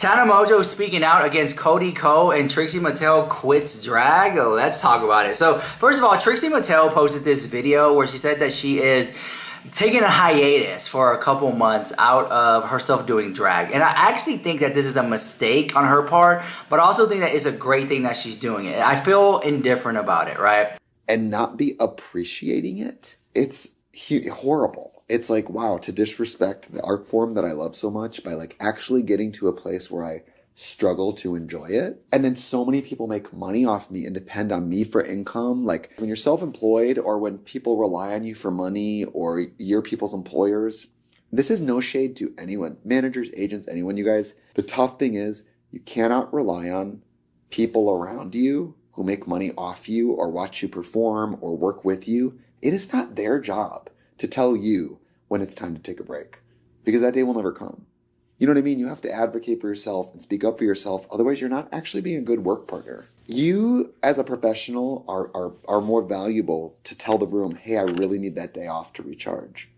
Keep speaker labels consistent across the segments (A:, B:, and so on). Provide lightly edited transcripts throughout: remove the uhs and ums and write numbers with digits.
A: Tana Mongeau speaking out against Cody Ko and Trixie Mattel quits drag. Oh, let's talk about it. So first of all, Trixie Mattel posted this video where she said that she is taking a hiatus for a couple months out of herself doing drag. And I actually think that this is a mistake on her part, but I also think that it's a great thing that she's doing it. I feel indifferent about it, right?
B: And not be appreciating it. It's horrible. It's like, wow, to disrespect the art form that I love so much by like actually getting to a place where I struggle to enjoy it. And then so many people make money off me and depend on me for income. Like when you're self-employed or when people rely on you for money or you're people's employers, this is no shade to anyone, managers, agents, anyone, you guys. The tough thing is you cannot rely on people around you who make money off you or watch you perform or work with you. It is not their job to tell you when it's time to take a break, because that day will never come. You know what I mean? You have to advocate for yourself and speak up for yourself. Otherwise, you're not actually being a good work partner. You, as a professional, are more valuable to tell the room, hey, I really need that day off to recharge.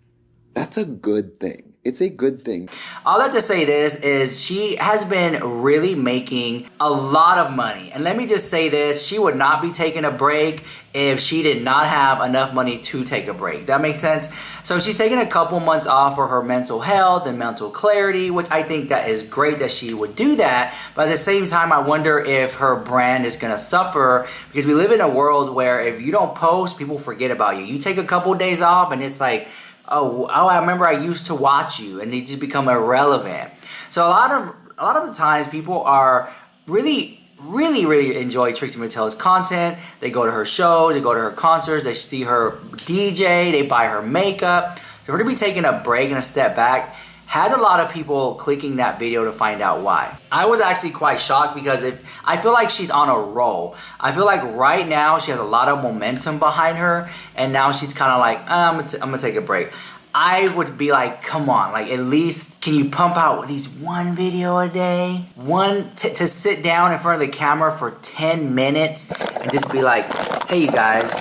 B: That's a good thing. It's a good thing.
A: All that to say this is she has been really making a lot of money. And let me just say this, she would not be taking a break if she did not have enough money to take a break. That makes sense? So she's taking a couple months off for her mental health and mental clarity, which I think that is great that she would do that. But at the same time, I wonder if her brand is gonna suffer, because we live in a world where if you don't post, people forget about you. You take a couple days off and it's like, oh, I remember I used to watch you, and they just become irrelevant. So a lot of the times people are really enjoy Trixie Mattel's content. They go to her shows, they go to her concerts, they see her DJ, they buy her makeup. So her to be taking a break and a step back had a lot of people clicking that video to find out why. I was actually quite shocked because I feel like she's on a roll. I feel like right now she has a lot of momentum behind her, and now she's kind of like, I'm gonna take a break. I would be like, come on, like at least can you pump out at least one video a day? To sit down in front of the camera for 10 minutes and just be like, hey you guys,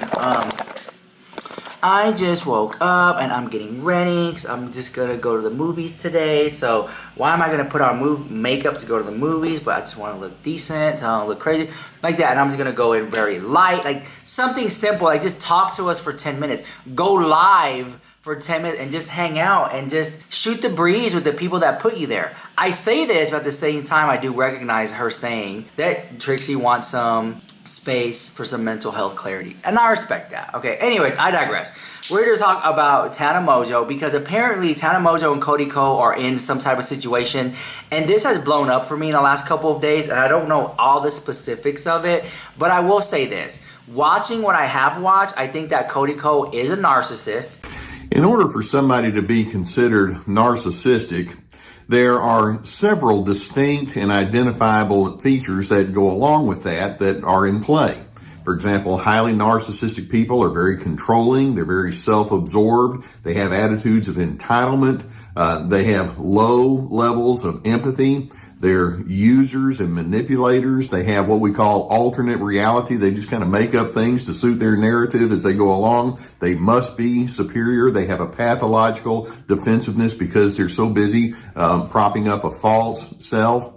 A: I just woke up and I'm getting ready because I'm just gonna go to the movies today. So why am I gonna put on makeup to go to the movies? But I just want to look decent, I don't look crazy like that. And I'm just gonna go in very light, like something simple. Like just talk to us for 10 minutes. Go live for 10 minutes and just hang out and just shoot the breeze with the people that put you there. I say this, but at the same time, I do recognize her saying that Trixie wants some space for some mental health clarity. And I respect that. Okay, anyways, I digress. We're here to talk about Tana Mongeau because apparently Tana Mongeau and Cody Ko are in some type of situation, and this has blown up for me in the last couple of days, and I don't know all the specifics of it, but I will say this. Watching what I have watched, I think that Cody Ko is a narcissist.
C: In order for somebody to be considered narcissistic, there are several distinct and identifiable features that go along with that are in play. For example, highly narcissistic people are very controlling, they're very self-absorbed, they have attitudes of entitlement, they have low levels of empathy, they're users and manipulators, they have what we call alternate reality, they just kind of make up things to suit their narrative as they go along. They must be superior, they have a pathological defensiveness because they're so busy propping up a false self.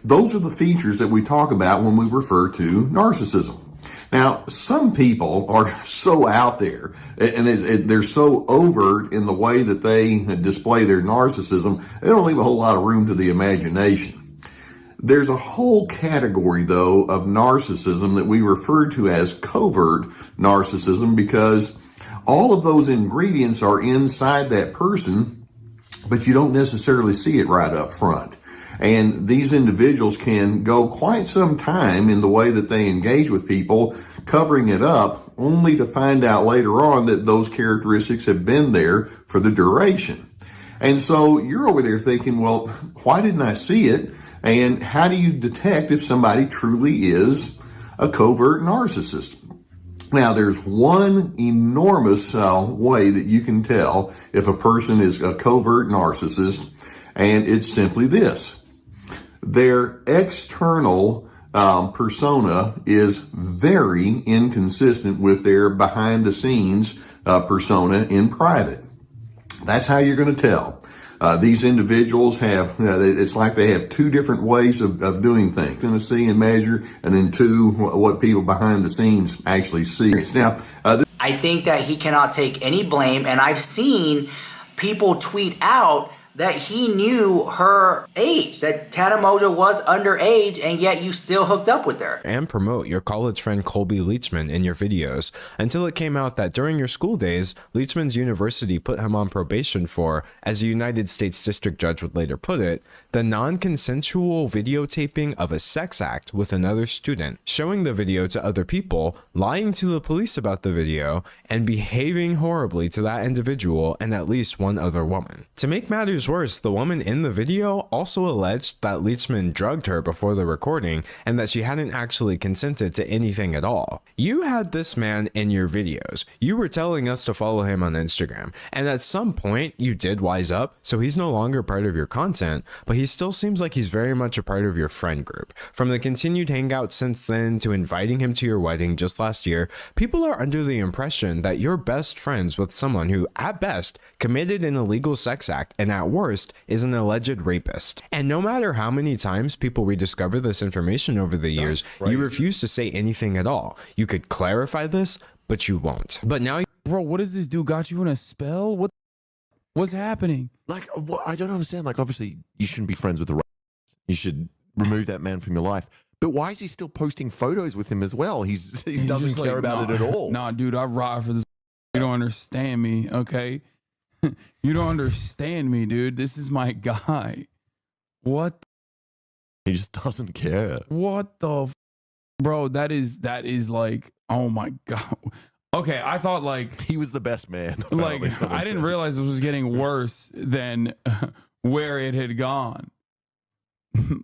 C: Those are the features that we talk about when we refer to narcissism. Now, some people are so out there and they're so overt in the way that they display their narcissism, they don't leave a whole lot of room to the imagination. There's a whole category, though, of narcissism that we refer to as covert narcissism because all of those ingredients are inside that person, but you don't necessarily see it right up front. And these individuals can go quite some time in the way that they engage with people, covering it up, only to find out later on that those characteristics have been there for the duration. And so you're over there thinking, well, why didn't I see it? And how do you detect if somebody truly is a covert narcissist? Now, there's one enormous way that you can tell if a person is a covert narcissist, and it's simply this. Their external persona is very inconsistent with their behind-the-scenes persona in private. That's how you're going to tell. These individuals have, it's like they have two different ways of doing things. Going to see and measure, and then two, what people behind the scenes actually see. Now,
A: I think that he cannot take any blame, and I've seen people tweet out that he knew her age, that Tana Mongeau was underage, and yet you still hooked up with her.
D: And promote your college friend Colby Leachman in your videos, until it came out that during your school days, Leachman's university put him on probation for, as a United States District Judge would later put it, the non-consensual videotaping of a sex act with another student, showing the video to other people, lying to the police about the video, and behaving horribly to that individual and at least one other woman. To make matters worse, the woman in the video also alleged that Leachman drugged her before the recording and that she hadn't actually consented to anything at all. You had this man in your videos. You were telling us to follow him on Instagram, and at some point you did wise up, so he's no longer part of your content, but he still seems like he's very much a part of your friend group. From the continued hangout since then to inviting him to your wedding just last year, people are under the impression that you're best friends with someone who, at best, committed an illegal sex act and at worst is an alleged rapist. And no matter how many times people rediscover this information over the years, you refuse to say anything at all. You could clarify this, but you won't. But now,
E: bro, what is this dude got you in a spell? What's happening?
F: Like, I don't understand. Like, obviously, you shouldn't be friends with the rapist. You should remove that man from your life. But why is he still posting photos with him as well? He doesn't care about it at all.
E: Nah, dude, I ride for this. You don't understand me, okay? You don't understand me, dude. This is my guy. What?
F: He just doesn't care.
E: What the? Bro, that is like, oh my God. Okay, I thought like
F: he was the best man.
E: Like, I didn't realize it was getting worse than where it had gone.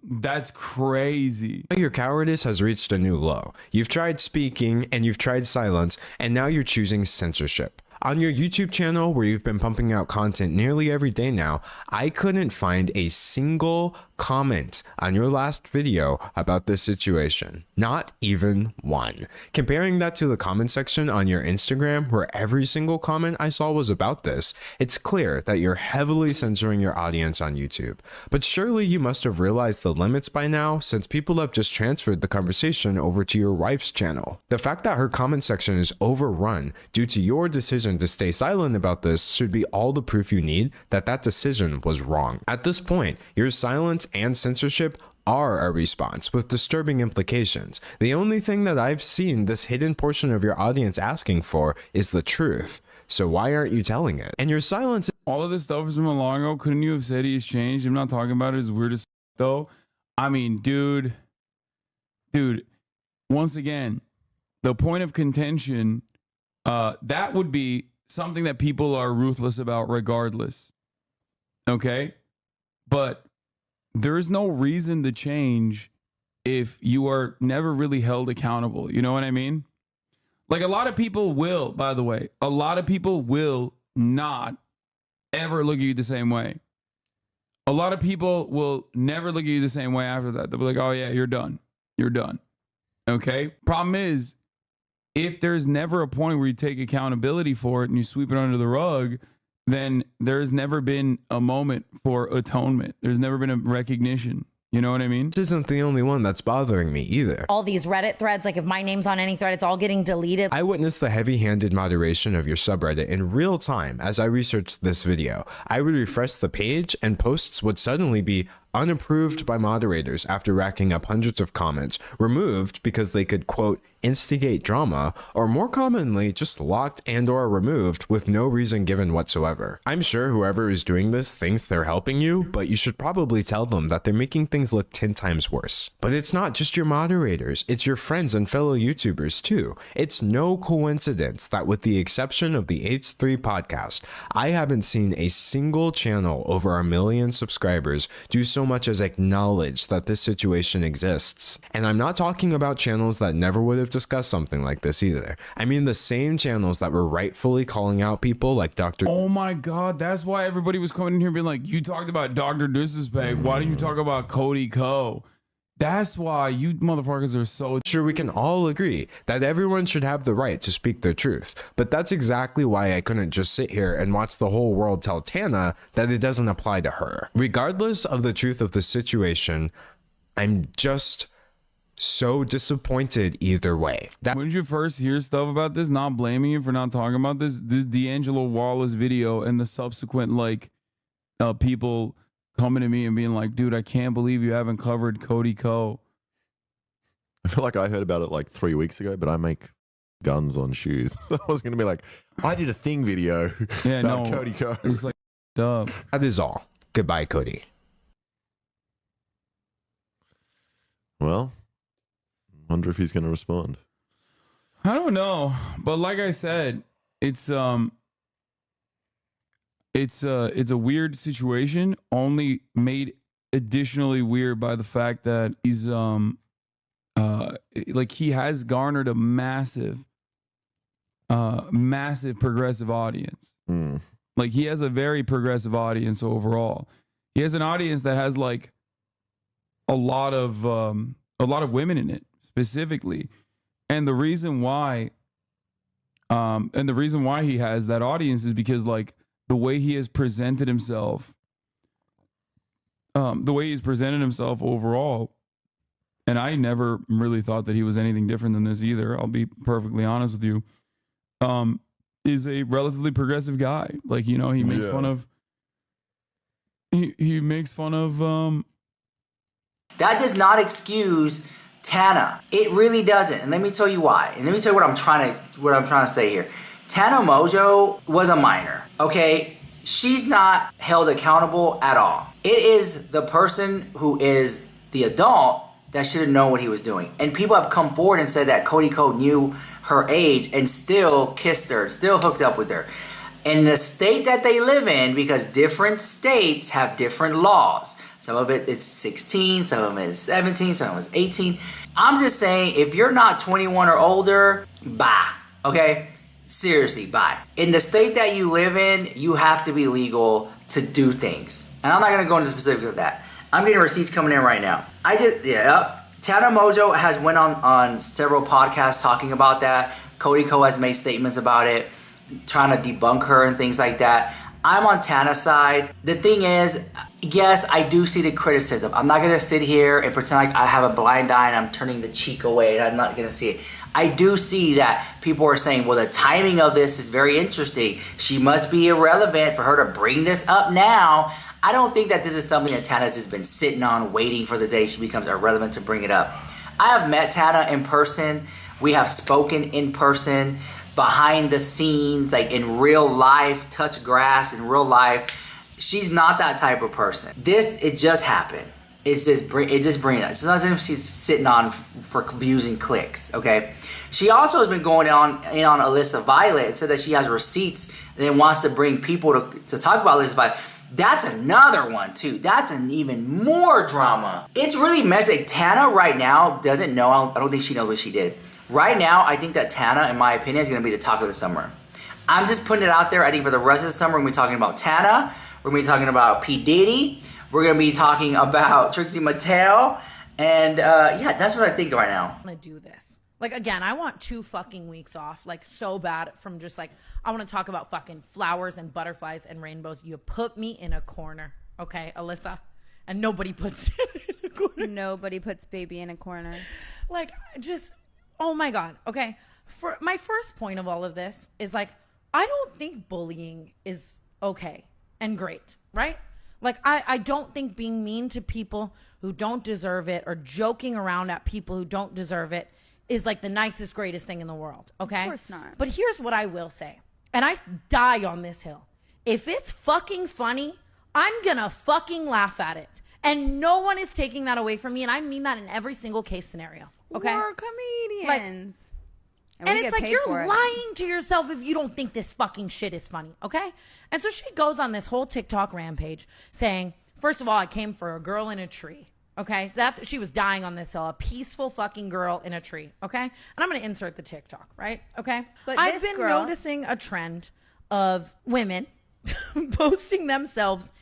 E: That's crazy.
D: your cowardice has reached a new low. You've tried speaking and you've tried silence, and now you're choosing censorship. On your YouTube channel, where you've been pumping out content nearly every day now, I couldn't find a single comment on your last video about this situation. Not even one. Comparing that to the comment section on your Instagram, where every single comment I saw was about this, it's clear that you're heavily censoring your audience on YouTube. But surely you must have realized the limits by now, since people have just transferred the conversation over to your wife's channel. The fact that her comment section is overrun due to your decision to stay silent about this should be all the proof you need that that decision was wrong. At this point, your silence and censorship are a response with disturbing implications. The only thing that I've seen this hidden portion of your audience asking for is the truth. So why aren't you telling it? And your silence—
E: all of this stuff is from a long ago. Couldn't you have said he's changed? I'm not talking about it as weird as though. I mean, dude, once again, the point of contention, that would be something that people are ruthless about regardless. Okay? But there is no reason to change if you are never really held accountable. You know what I mean? Like, a lot of people will, by the way, a lot of people will not ever look at you the same way. A lot of people will never look at you the same way after that. They'll be like, oh yeah, you're done. You're done. Okay? Problem is, if there's never a point where you take accountability for it and you sweep it under the rug, then there's never been a moment for atonement. There's never been a recognition. You know what I mean?
D: This isn't the only one that's bothering me either.
G: All these Reddit threads, like if my name's on any thread, it's all getting deleted.
D: I witnessed the heavy-handed moderation of your subreddit in real time as I researched this video. I would refresh the page and posts would suddenly be unapproved by moderators after racking up hundreds of comments, removed because they could, quote, instigate drama, or more commonly, just locked and or removed with no reason given whatsoever. I'm sure whoever is doing this thinks they're helping you, but you should probably tell them that they're making things look 10 times worse. But it's not just your moderators, it's your friends and fellow YouTubers too. It's no coincidence that with the exception of the H3 podcast, I haven't seen a single channel over 1 million subscribers do so much as acknowledge that this situation exists. And I'm not talking about channels that never would have discussed something like this either. I mean the same channels that were rightfully calling out people like Dr.
E: Oh my God, that's why everybody was coming in here being like, you talked about Dr. Disrespect. Why didn't you talk about Cody Co? That's why you motherfuckers are so.
D: Sure, we can all agree that everyone should have the right to speak their truth, but that's exactly why I couldn't just sit here and watch the whole world tell Tana that it doesn't apply to her. Regardless of the truth of the situation, I'm just so disappointed either way.
E: When did you first hear stuff about this? Not blaming you for not talking about this. The D'Angelo Wallace video and the subsequent people coming to me and being like, "Dude, I can't believe you haven't covered Cody Co."
F: I feel like I heard about it like 3 weeks ago, but I make guns on shoes. I was going to be like, I did a thing video about Cody Co.
E: It's like, duh.
D: That is all. Goodbye, Cody.
F: Well, wonder if he's going to respond.
E: I don't know, but like I said, it's a weird situation, only made additionally weird by the fact that he's he has garnered a massive progressive audience. Like, he has a very progressive audience overall. He has an audience that has like a lot of women in it specifically. And the reason why he has that audience is because like the way he has presented himself, overall, and I never really thought that he was anything different than this either. I'll be perfectly honest with you. Is a relatively progressive guy. Like, you know, he makes fun of. He makes fun of.
A: That does not excuse Tana. It really doesn't. And let me tell you why. And let me tell you what I'm trying to say here. Tana Mongeau was a minor. Okay? She's not held accountable at all. It is the person who is the adult that should have known what he was doing. And people have come forward and said that Cody Co knew her age and still kissed her, still hooked up with her. In the state that they live in, because different states have different laws. Some of it it's 16, some of it is 17, some of it is 18. I'm just saying, if you're not 21 or older, bye. Okay? Seriously, bye. In the state that you live in, you have to be legal to do things. And I'm not going to go into specifics of that. I'm getting receipts coming in right now. Tana Mongeau has went on several podcasts talking about that. Cody Co has made statements about it, trying to debunk her and things like that. I'm on Tana's side. The thing is, yes, I do see the criticism. I'm not going to sit here and pretend like I have a blind eye and I'm turning the cheek away and I'm not going to see it. I do see that people are saying, well, the timing of this is very interesting. She must be irrelevant for her to bring this up now. I don't think that this is something that Tana's just been sitting on, waiting for the day she becomes irrelevant to bring it up. I have met Tana in person. We have spoken in person, behind the scenes, like in real life, touch grass in real life. She's not that type of person. It just happened. It just brings it up. It's not as if she's sitting on for views and clicks, okay? She also has been going on Alyssa Violet and said that she has receipts and then wants to bring people to talk about Alyssa Violet. That's another one too. That's an even more drama. It's really messy. Tana right now doesn't know. I don't think she knows what she did. Right now, I think that Tana, in my opinion, is going to be the talk of the summer. I'm just putting it out there. I think for the rest of the summer, we're going to be talking about Tana. We're going to be talking about P. Diddy. We're going to be talking about Trixie Mattel. And that's what I think right now.
G: I'm going to do this. Like, again, I want 2 fucking weeks off, like, so bad from just, like, I want to talk about fucking flowers and butterflies and rainbows. You put me in a corner, okay, Alyssa? And nobody puts it in a corner.
H: Nobody puts baby in a corner.
G: Like, just, oh, my God, okay? For my first point of all of this is, like, I don't think bullying is okay and great, right? Like, I don't think being mean to people who don't deserve it or joking around at people who don't deserve it is like the nicest, greatest thing in the world, okay?
H: Of course not.
G: But here's what I will say, and I die on this hill. If it's fucking funny, I'm gonna fucking laugh at it. And no one is taking that away from me, and I mean that in every single case scenario, okay?
H: We're comedians.
G: And it's like, you're lying to yourself if you don't think this fucking shit is funny, okay? And so she goes on this whole TikTok rampage saying, first of all, I came for a girl in a tree, okay? She was dying on this hill, a peaceful fucking girl in a tree, okay? And I'm going to insert the TikTok, right? Okay?
H: But
G: I've been noticing a trend of women posting themselves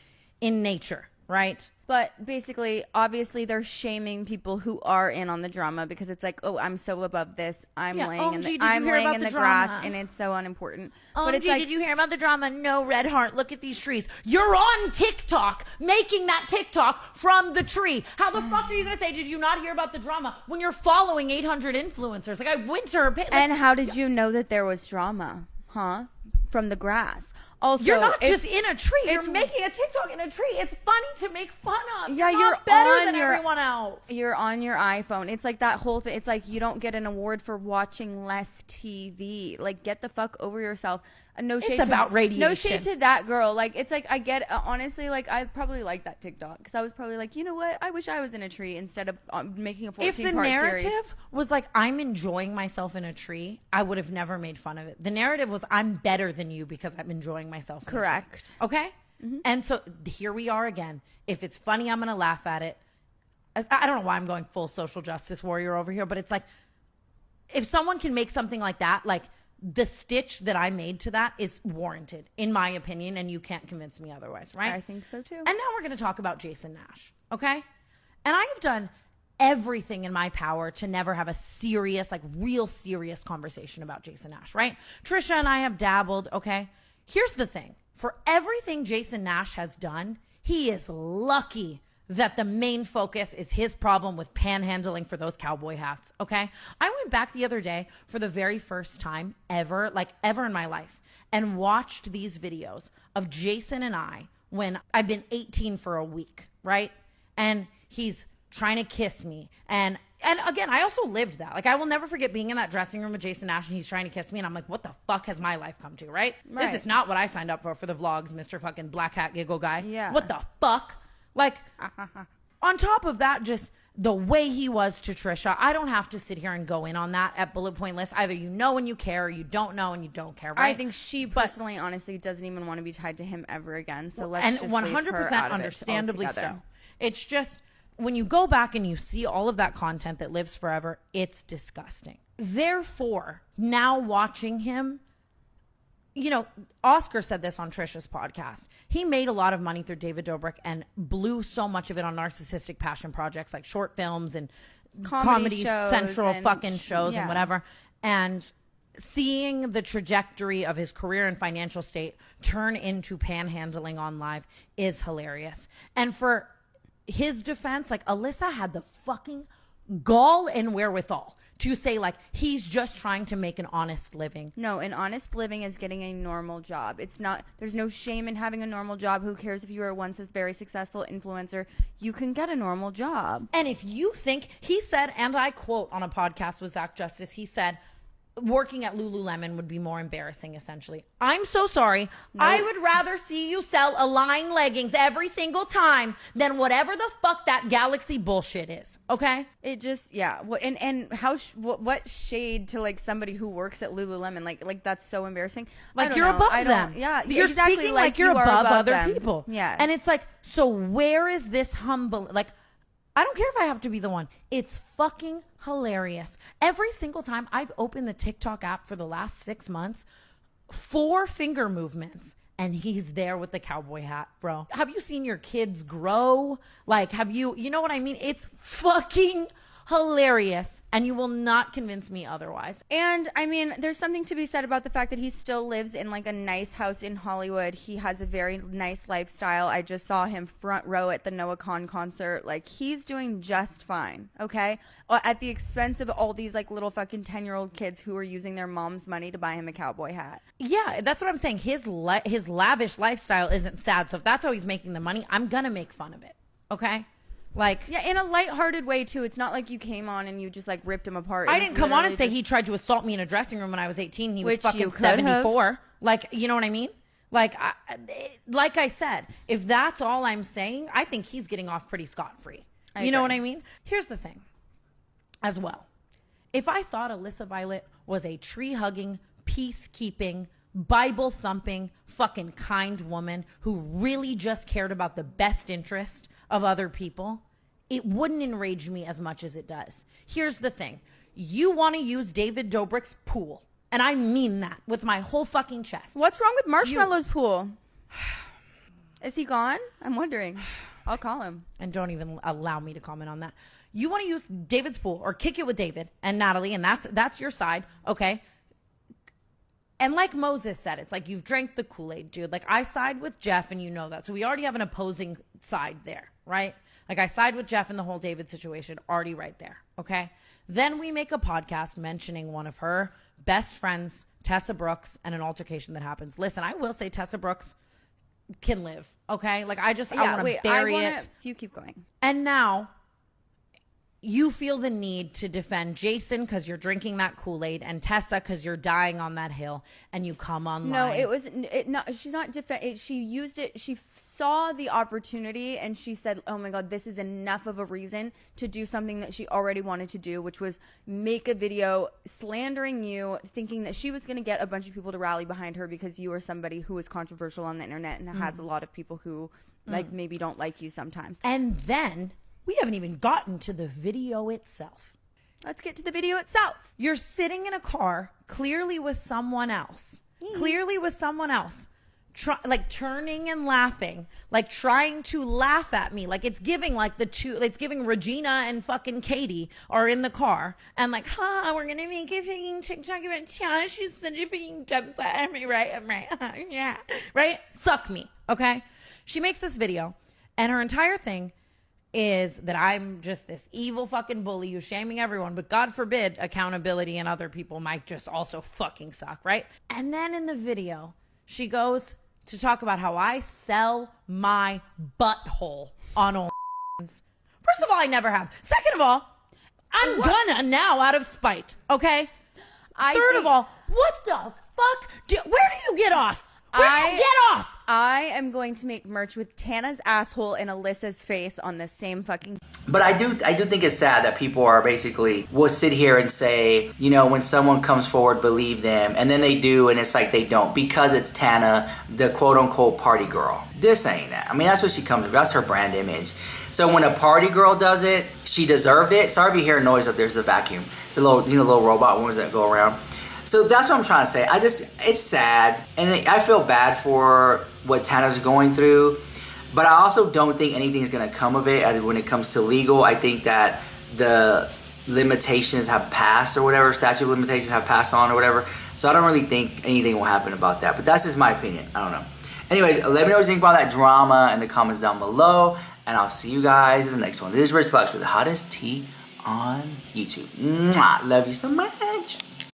G: in nature, right?
H: But basically, obviously, they're shaming people who are in on the drama because it's like, oh, I'm so above this. I'm laying in the, grass, and it's so unimportant. But it's like,
G: did you hear about the drama? No, Red Heart. Look at these trees. You're on TikTok making that TikTok from the tree. How the fuck are you gonna say? Did you not hear about the drama when you're following 800 influencers? Like I went to her.
H: And how did you know that there was drama? Huh? From the grass. Also,
G: you're not just in a tree. You're making a TikTok in a tree. It's funny to make fun of.
H: Yeah,
G: you're
H: not
G: better
H: on
G: than
H: your,
G: everyone else.
H: You're on your iPhone. It's like that whole thing. It's like you don't get an award for watching less TV. Like, get the fuck over yourself. No shade.
G: It's about radiation.
H: No shade to that girl. Like, it's like I get honestly. Like, I probably like that TikTok because I was probably like, you know what? I wish I was in a tree instead of making a 14-part series.
G: If the narrative was like I'm enjoying myself in a tree, I would have never made fun of it. The narrative was I'm better than you because I'm enjoying myself.
H: Correct.
G: Okay. Mm-hmm. And so here we are again. If it's funny, I'm gonna laugh at it. I don't know why I'm going full social justice warrior over here, but it's like if someone can make something like that, like the stitch that I made to that is warranted, in my opinion, and you can't convince me otherwise, right?
H: I think so too.
G: And now we're going to talk about Jason Nash, okay? And I have done everything in my power to never have a serious, like real serious conversation about Jason Nash, right? Trisha and I have dabbled, okay? Here's the thing. For everything Jason Nash has done, he is lucky that the main focus is his problem with panhandling for those cowboy hats, okay? I went back the other day for the very first time ever, like ever in my life, and watched these videos of Jason and I when I've been 18 for a week, right? And he's trying to kiss me. And again, I also lived that. Like, I will never forget being in that dressing room with Jason Nash and he's trying to kiss me. And I'm like, what the fuck has my life come to, right? This is not what I signed up for the vlogs, Mr. fucking black hat giggle guy.
H: Yeah.
G: What the fuck? Like, on top of that, just the way he was to Trisha, I don't have to sit here and go in on that at bullet point list. Either you know and you care, or you don't know and you don't care, right?
H: I think she personally, honestly, doesn't even want to be tied to him ever again. So let's just
G: 100% understandably so. It's just when you go back and you see all of that content that lives forever, it's disgusting. Therefore, now watching him, you know, Oscar said this on Trisha's podcast. He made a lot of money through David Dobrik and blew so much of it on narcissistic passion projects like short films and comedy central and fucking shows and whatever. And seeing the trajectory of his career and financial state turn into panhandling on live is hilarious. And for his defense, like, Alyssa had the fucking gall and wherewithal to say, like, he's just trying to make an honest living.
H: No, an honest living is getting a normal job. It's not, there's no shame in having a normal job. Who cares if you were once a very successful influencer? You can get a normal job.
G: And if you think, he said, and I quote on a podcast with Zach Justice, he said, working at Lululemon would be more embarrassing, essentially. I'm so sorry. Nope. I would rather see you sell Align leggings every single time than whatever the fuck that Galaxy bullshit is, okay?
H: It just, yeah. And how, what shade to, like, somebody who works at Lululemon? Like that's so embarrassing.
G: Like, you're above them.
H: Yeah,
G: you're
H: exactly,
G: speaking like you're above other
H: them.
G: people.
H: Yeah.
G: And it's like, so where is this humble, like, I don't care if I have to be the one. It's fucking hilarious. Every single time I've opened the TikTok app for the last 6 months, 4 finger movements, and he's there with the cowboy hat, bro. Have you seen your kids grow? Like, have you know what I mean? It's fucking hilarious, and you will not convince me otherwise.
H: And I mean, there's something to be said about the fact that he still lives in like a nice house in Hollywood. He has a very nice lifestyle. I just saw him front row at the Noah Kahan concert. Like, he's doing just fine, okay? At the expense of all these like little fucking 10-year-old kids who are using their mom's money to buy him a cowboy hat.
G: Yeah, that's what I'm saying. His lavish lifestyle isn't sad. So if that's how he's making the money, I'm gonna make fun of it, okay? Like,
H: yeah, in a lighthearted way too. It's not like you came on and you just like ripped him apart.
G: I didn't come on and say he tried to assault me in a dressing room when I was 18. He was fucking 74. Like, you know what I mean? Like I said, if that's all I'm saying, I think he's getting off pretty scot-free. You know what I mean? Here's the thing as well. If I thought Alyssa Violet was a tree-hugging, peacekeeping, Bible-thumping, fucking kind woman who really just cared about the best interest of other people, it wouldn't enrage me as much as it does. Here's the thing. You want to use David Dobrik's pool, and I mean that with my whole fucking chest.
H: What's wrong with Marshmallow's pool? Is he gone? I'm wondering. I'll call him.
G: And don't even allow me to comment on that. You want to use David's pool or kick it with David and Natalie, and that's your side, okay? And like Moses said, it's like you've drank the Kool-Aid, dude. Like I side with Jeff, and you know that. So we already have an opposing side there, right? Like I side with Jeff in the whole David situation, already right there, okay? Then we make a podcast mentioning one of her best friends, Tessa Brooks, and an altercation that happens. Listen, I will say Tessa Brooks can live, okay? Like I want to bury it.
H: You keep going.
G: And now you feel the need to defend Jason because you're drinking that Kool-Aid and Tessa because you're dying on that hill, and you come online.
H: No, she's not she used it. She saw the opportunity and she said, oh my God, this is enough of a reason to do something that she already wanted to do, which was make a video slandering you, thinking that she was going to get a bunch of people to rally behind her because you are somebody who is controversial on the internet and has a lot of people who like maybe don't like you sometimes.
G: And then we haven't even gotten to the video itself.
H: Let's get to the video itself.
G: You're sitting in a car, clearly with someone else. Like turning and laughing, like trying to laugh at me. Like it's giving like it's giving Regina and fucking Katie are in the car and like, we're going to make a fucking TikTok about Tana. She's such a fucking dumb slut. I'm right. Yeah. Right? Suck me. Okay. She makes this video and her entire thing is that I'm just this evil fucking bully who's shaming everyone, but God forbid accountability and other people might just also fucking suck, right? And then in the video, she goes to talk about how I sell my butthole on OnlyFans. First of all, I never have. Second of all, I'm gonna now out of spite, okay? Third of all, what the fuck? Where do you get off? Where do you get off?
H: I am going to make merch with Tana's asshole and Alyssa's face on the same fucking.
A: But I do think it's sad that people are basically will sit here and say, you know, when someone comes forward, believe them, and then they do, and it's like they don't because it's Tana, the quote unquote party girl. This ain't that. I mean, that's what she comes with. That's her brand image. So when a party girl does it, she deserved it. Sorry if you hear noise up there's a vacuum. It's a little, little robot ones that go around. So that's what I'm trying to say. It's sad, and I feel bad for what Tana's going through, but I also don't think anything's going to come of it when it comes to legal. I think that the limitations have passed or whatever, statute of limitations have passed on or whatever, so I don't really think anything will happen about that, but that's just my opinion. I don't know. Anyways, let me know what you think about that drama in the comments down below, and I'll see you guys in the next one. This is Rich Lux with the hottest tea on YouTube. Mwah! Love you so much.